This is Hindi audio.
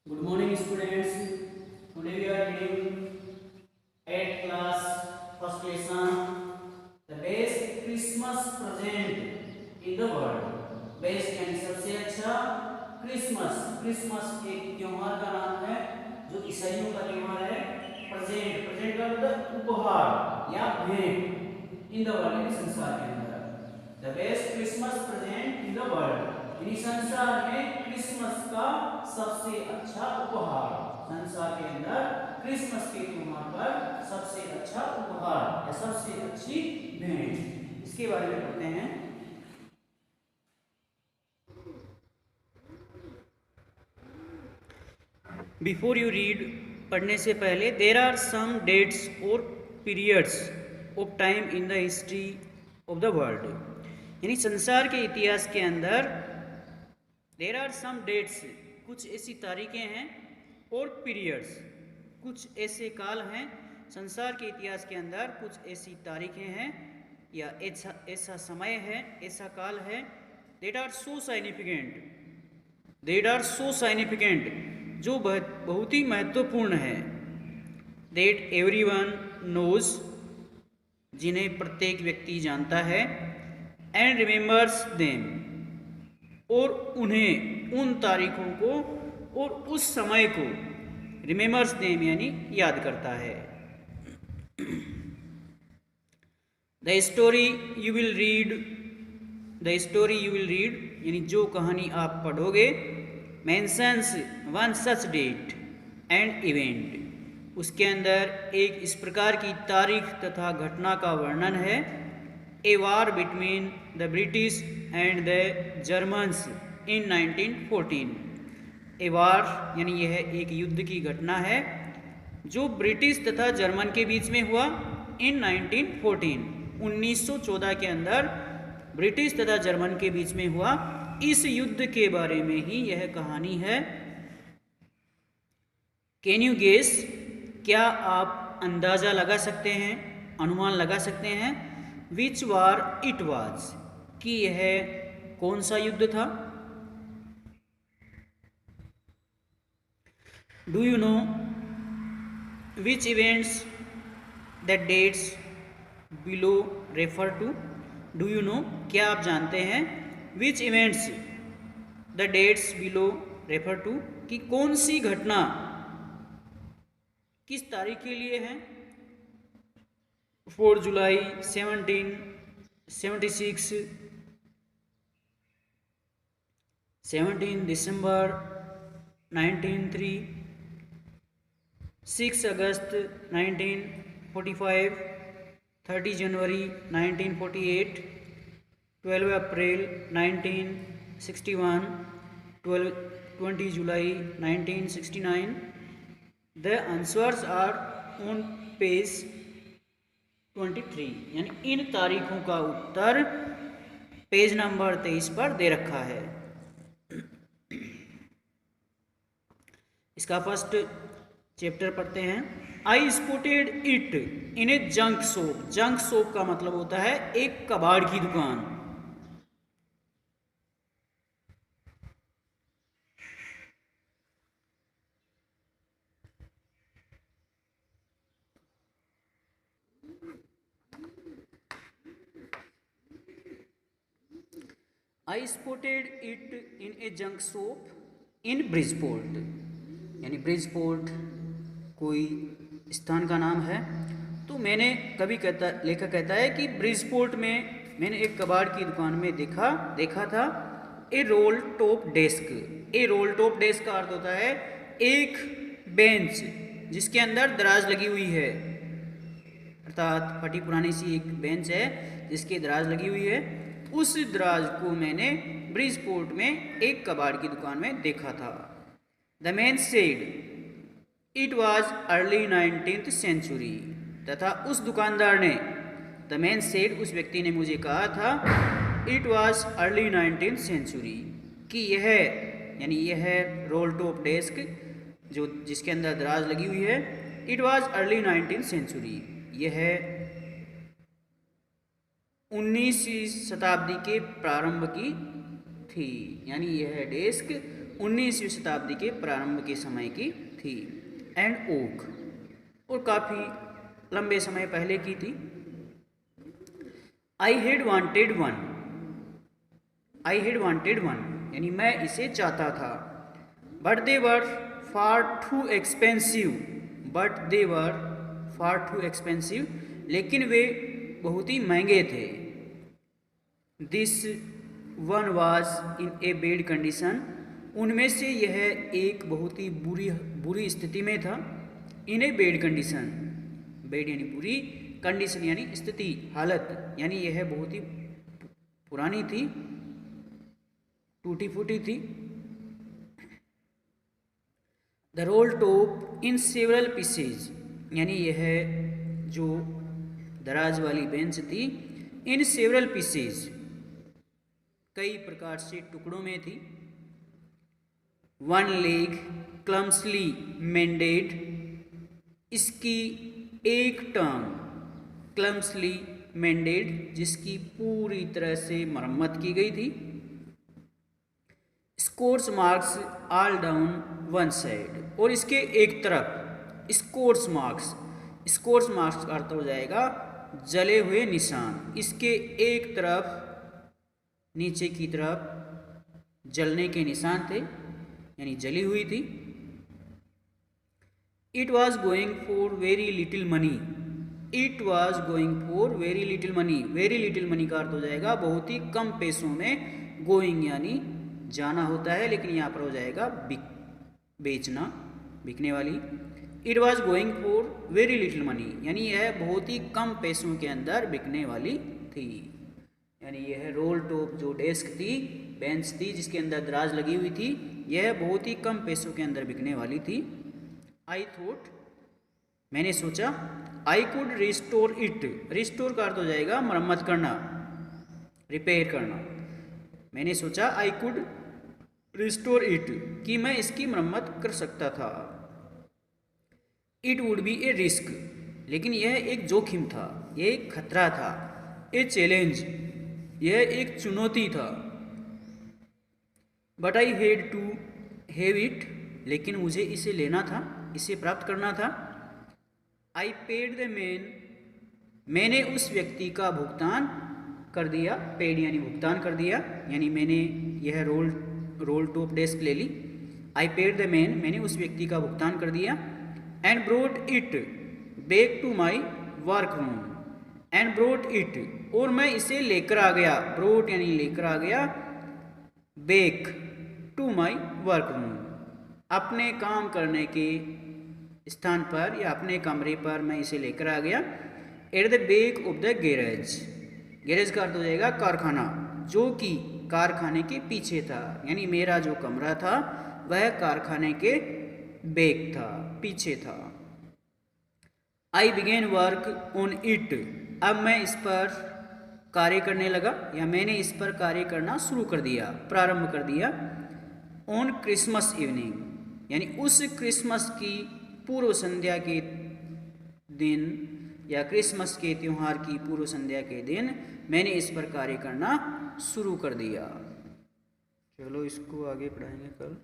Good morning, students. Today we are reading 8th class first lesson. The best Christmas present in the world. Best यानी सबसे अच्छा क्रिसमस। क्रिसमस एक त्योहार का नाम है जो ईसाइयों का त्योहार है। प्रेजेंट प्रेजेंट का मतलब उपहार या भेंट इन द वर्ल्ड यानी संसार के अंदर। The best Christmas present in the world यानी संसार में क्रिसमस का सबसे अच्छा उपहार। संसार के अंदर क्रिसमस के त्योहार पर सबसे अच्छा उपहार या सबसे अच्छी भेंट, इसके बारे में पढ़ते हैं। बिफोर यू रीड, पढ़ने से पहले, देर आर सम डेट्स और periods of time in the history of the world यानी संसार के इतिहास के अंदर देर आर सम डेट्स कुछ ऐसी तारीखें हैं और पीरियड्स कुछ ऐसे काल हैं। संसार के इतिहास के अंदर कुछ ऐसी तारीखें हैं या ऐसा समय है, ऐसा काल है। देट आर सो साइनिफिकेंट जो बहुत ही महत्वपूर्ण है। देट एवरीवन नोज जिन्हें प्रत्येक व्यक्ति जानता है। एंड रिमेंबर्स देम और उन्हें उन तारीखों को और उस समय को रिमेंबर्स देम यानी याद करता है। The story you will read यानी जो कहानी आप पढ़ोगे mentions one such date and event उसके अंदर एक इस प्रकार की तारीख तथा घटना का वर्णन है। A war between the British and the Germans in 1914। A war यानी यह एक युद्ध की घटना है जो ब्रिटिश तथा जर्मन के बीच में हुआ इन 1914 1914 के अंदर ब्रिटिश तथा जर्मन के बीच में हुआ। इस युद्ध के बारे में ही यह कहानी है। कैन यू गेस, क्या आप अंदाज़ा लगा सकते हैं, अनुमान लगा सकते हैं। विच वार इट वाज, कि यह कौन सा युद्ध था। Do you know which events that dates below refer to. Do you know, क्या आप जानते हैं। Which events the dates below refer to, कि कौन सी घटना किस तारीख के लिए है। 4 जुलाई 1776, 17 दिसंबर 1903, 6 अगस्त 1945, 30 जनवरी 1948, 12 अप्रैल 1961, 20 जुलाई 1969। The answers are on page 23 यानी इन तारीखों का उत्तर पेज नंबर 23 पर दे रखा है। इसका फर्स्ट चैप्टर पढ़ते हैं। आई spotted it in A junk shop. Junk shop का मतलब होता है एक कबाड़ की दुकान। आई spotted it in A junk shop in Bridgeport यानी ब्रिजपोर्ट कोई स्थान का नाम है। तो मैंने कभी लेखक कहता है कि ब्रिजपोर्ट में मैंने एक कबाड़ की दुकान में देखा था ए रोल टॉप डेस्क। ए रोल टॉप डेस्क का अर्थ होता है एक बेंच जिसके अंदर दराज लगी हुई है, अर्थात फटी पुरानी सी एक बेंच है जिसकी दराज लगी हुई है। उस दराज को मैंने ब्रिजपोर्ट में एक कबाड़ की दुकान में देखा था। The man said it was early 19th century, तथा उस दुकानदार ने, द मैन सेड उस व्यक्ति ने मुझे कहा था, it was early 19th century, कि यह यानी यह रोल टॉप डेस्क जो जिसके अंदर दराज लगी हुई है, it was early 19th century, यह 19वीं शताब्दी के प्रारंभ की थी। यानी यह डेस्क 19वीं शताब्दी के प्रारंभ के समय की थी। एंड ओक, और काफ़ी लंबे समय पहले की थी। I had wanted one, I had wanted one यानी मैं इसे चाहता था। But they were far too expensive, but they were far too expensive लेकिन वे बहुत ही महंगे थे। This one was in a bad condition, उनमें से यह एक बहुत ही बुरी स्थिति में था। इन ए बैड कंडीशन, बैड यानी बुरी, कंडीशन यानी स्थिति, हालत, यानी यह बहुत ही पुरानी थी, टूटी फूटी थी। The role top in several pieces, यानी यह जो दराज वाली बेंच थी, इन सेवरल पीसेज कई प्रकार से टुकड़ों में थी। वन लेग क्लम्सली मेंडेड, इसकी एक टांग क्लम्सली मेंडेड जिसकी पूरी तरह से मरम्मत की गई थी। Scores marks all down one side, और इसके एक तरफ स्कोर्स मार्क्स, स्कोर्स मार्क्स का अर्थ हो जाएगा जले हुए निशान, इसके एक तरफ नीचे की तरफ जलने के निशान थे, यानी जली हुई थी। It was going for very little money, it was going for very little money, very little money का अर्थ हो जाएगा बहुत ही कम पैसों में। गोइंग यानी जाना होता है, लेकिन यहाँ पर हो जाएगा बेचना, बिकने वाली। It was going for very little money यानी यह बहुत ही कम पैसों के अंदर बिकने वाली थी। यानी यह रोल टॉप जो डेस्क थी, बेंच थी जिसके अंदर दराज लगी हुई थी, यह बहुत ही कम पैसों के अंदर बिकने वाली थी। आई थॉट, मैंने सोचा। I could restore it, restore का अर्थ हो जाएगा मरम्मत करना, रिपेयर करना। मैंने सोचा आई कुड रिस्टोर इट कि मैं इसकी मरम्मत कर सकता था। It would be A risk, लेकिन यह एक जोखिम था, यह एक खतरा था। ए चैलेंज, यह एक चुनौती था। But I had to have it, लेकिन मुझे इसे लेना था, इसे प्राप्त करना था। आई पेड द मैन, मैंने उस व्यक्ति का भुगतान कर दिया। पेड यानी भुगतान कर दिया, यानी मैंने यह रोल टॉप डेस्क ले ली। आई पेड द मैन, मैंने उस व्यक्ति का भुगतान कर दिया। And brought it back to my work room, and brought it, और मैं इसे लेकर आ गया। ब्रोट यानी लेकर आ गया, back to my work room, अपने काम करने के स्थान पर या अपने कमरे पर मैं इसे लेकर आ गया। At the back of the garage, garage का अर्थ हो जाएगा कारखाना, जो कि कारखाने के पीछे था, यानी मेरा जो कमरा था वह कारखाने के बैक था, पीछे था। आई बिगेन वर्क ऑन इट, अब मैं इस पर कार्य करने लगा, या मैंने इस पर कार्य करना शुरू कर दिया, प्रारंभ कर दिया। ऑन क्रिसमस इवनिंग, यानी उस क्रिसमस की पूर्व संध्या के दिन या क्रिसमस के त्यौहार की पूर्व संध्या के दिन मैंने इस पर कार्य करना शुरू कर दिया। चलो इसको आगे पढ़ाएंगे कल।